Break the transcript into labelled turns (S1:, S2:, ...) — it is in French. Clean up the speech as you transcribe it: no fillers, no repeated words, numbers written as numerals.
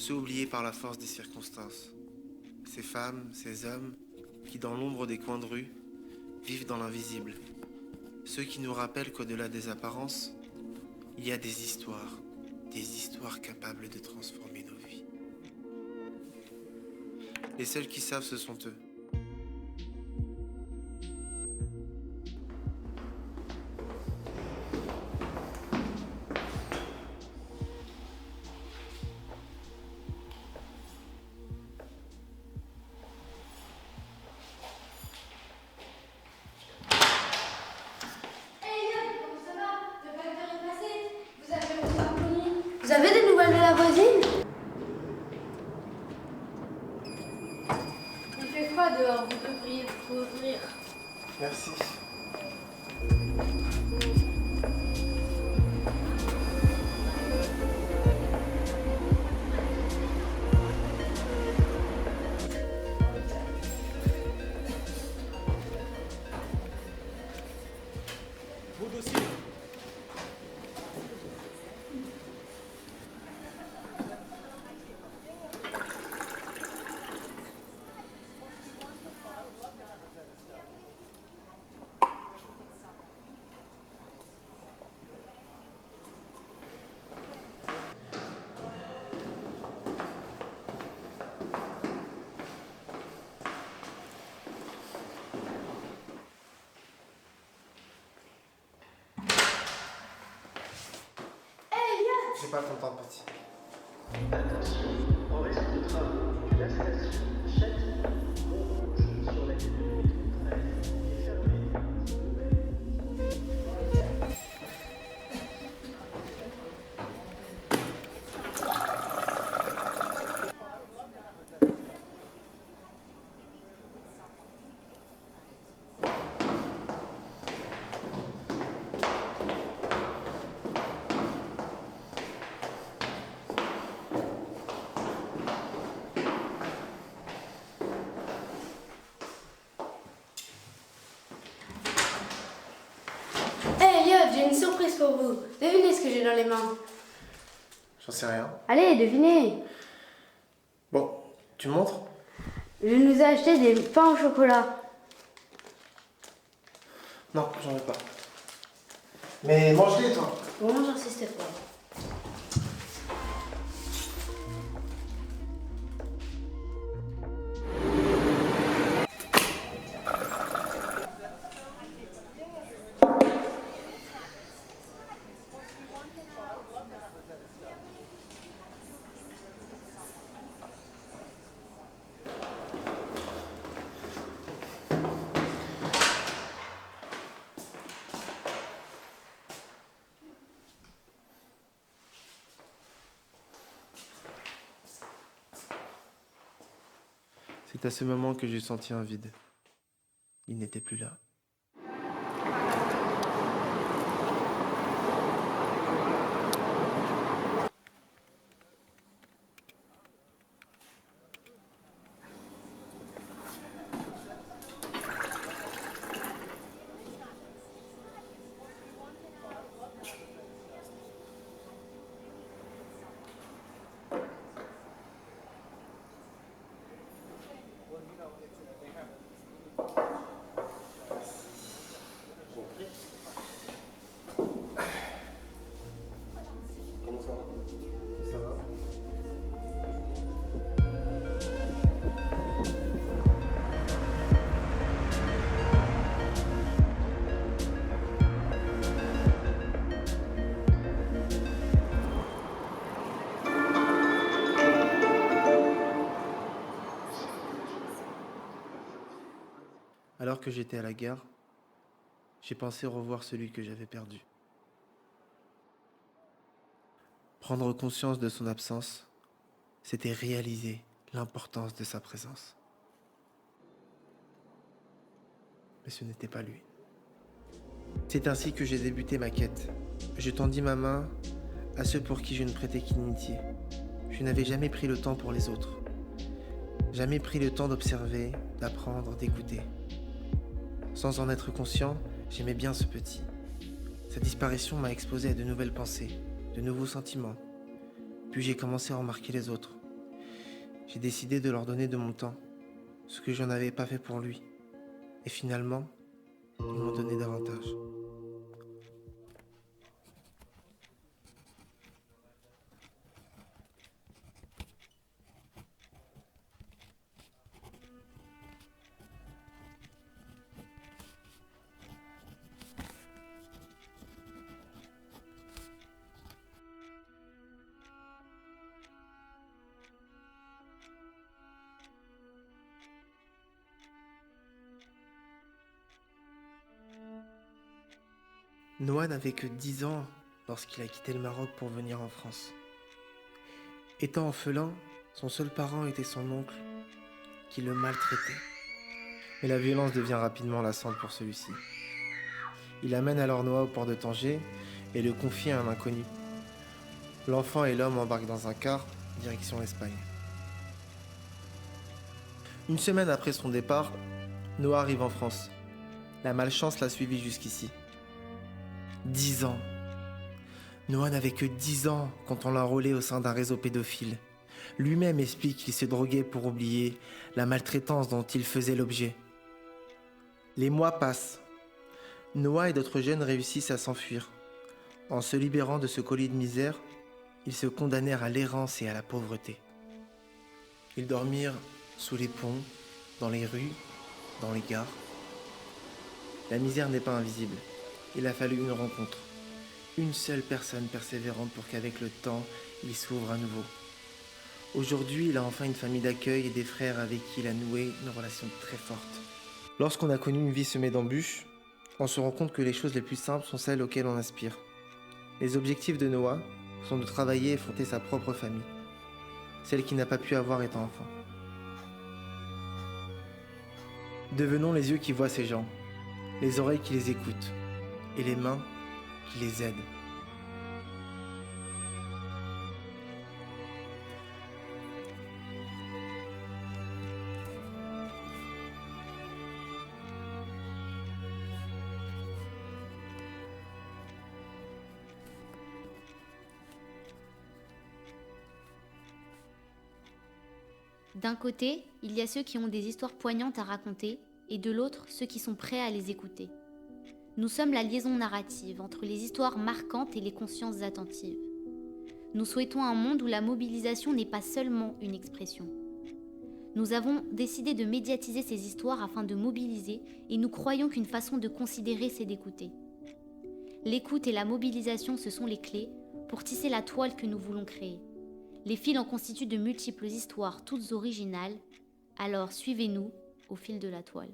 S1: ceux oubliés par la force des circonstances. Ces femmes, ces hommes, qui dans l'ombre des coins de rue, vivent dans l'invisible. Ceux qui nous rappellent qu'au-delà des apparences, il y a des histoires capables de transformer nos vies. Les seuls qui savent, ce sont eux.
S2: Vous avez des nouvelles de la voisine? Il fait froid dehors, vous devriez vous ouvrir.
S1: Merci.
S3: Vos dossiers.
S1: J'ai pas ton temps, petit.
S4: Attention, en reste de travaux, la station Châtillon-Montrouge sur la ligne de métro 13 est fermée.
S2: Hey Elliot, j'ai une surprise pour vous. Devinez ce que j'ai dans les mains.
S1: J'en sais rien.
S2: Allez, devinez.
S1: Bon, tu me montres?
S2: Je nous ai acheté des pains au chocolat.
S1: Non, j'en veux pas. Mais mange-les, toi.
S2: Bon, j'insiste pas.
S1: C'est à ce moment que j'ai senti un vide. Il n'était plus là. Comment ça va? Ça va? Alors que j'étais à la gare, j'ai pensé revoir celui que j'avais perdu. Prendre conscience de son absence, c'était réaliser l'importance de sa présence. Mais ce n'était pas lui. C'est ainsi que j'ai débuté ma quête. Je tendis ma main à ceux pour qui je ne prêtais qu'inimitié. Je n'avais jamais pris le temps pour les autres. Jamais pris le temps d'observer, d'apprendre, d'écouter. Sans en être conscient, j'aimais bien ce petit. Sa disparition m'a exposé à de nouvelles pensées, de nouveaux sentiments. Puis j'ai commencé à remarquer les autres, J'ai décidé de leur donner de mon temps, ce que je n'avais pas fait pour lui. Et finalement, ils m'ont donné davantage. Noah n'avait que 10 ans lorsqu'il a quitté le Maroc pour venir en France. Étant orphelin, son seul parent était son oncle, qui le maltraitait. Mais la violence devient rapidement lassante pour celui-ci. Il amène alors Noah au port de Tanger et le confie à un inconnu. L'enfant et l'homme embarquent dans un car, direction l'Espagne. Une semaine après son départ, Noah arrive en France. La malchance l'a suivi jusqu'ici. 10 ans. Noah n'avait que 10 ans quand on l'a enrôlé au sein d'un réseau pédophile. Lui-même explique qu'il se droguait pour oublier la maltraitance dont il faisait l'objet. Les mois passent. Noah et d'autres jeunes réussissent à s'enfuir. En se libérant de ce colis de misère, ils se condamnèrent à l'errance et à la pauvreté. Ils dormirent sous les ponts, dans les rues, dans les gares. La misère n'est pas invisible. Il a fallu une rencontre. Une seule personne persévérante pour qu'avec le temps, il s'ouvre à nouveau. Aujourd'hui, il a enfin une famille d'accueil et des frères avec qui il a noué une relation très forte. Lorsqu'on a connu une vie semée d'embûches, on se rend compte que les choses les plus simples sont celles auxquelles on aspire. Les objectifs de Noah sont de travailler et fonder sa propre famille, celle qu'il n'a pas pu avoir étant enfant. Devenons les yeux qui voient ces gens, les oreilles qui les écoutent, et les mains qui les aident.
S5: D'un côté, il y a ceux qui ont des histoires poignantes à raconter, et de l'autre, ceux qui sont prêts à les écouter. Nous sommes la liaison narrative entre les histoires marquantes et les consciences attentives. Nous souhaitons un monde où la mobilisation n'est pas seulement une expression. Nous avons décidé de médiatiser ces histoires afin de mobiliser, et nous croyons qu'une façon de considérer, c'est d'écouter. L'écoute et la mobilisation, ce sont les clés pour tisser la toile que nous voulons créer. Les fils en constituent de multiples histoires, toutes originales. Alors suivez-nous au fil de la toile.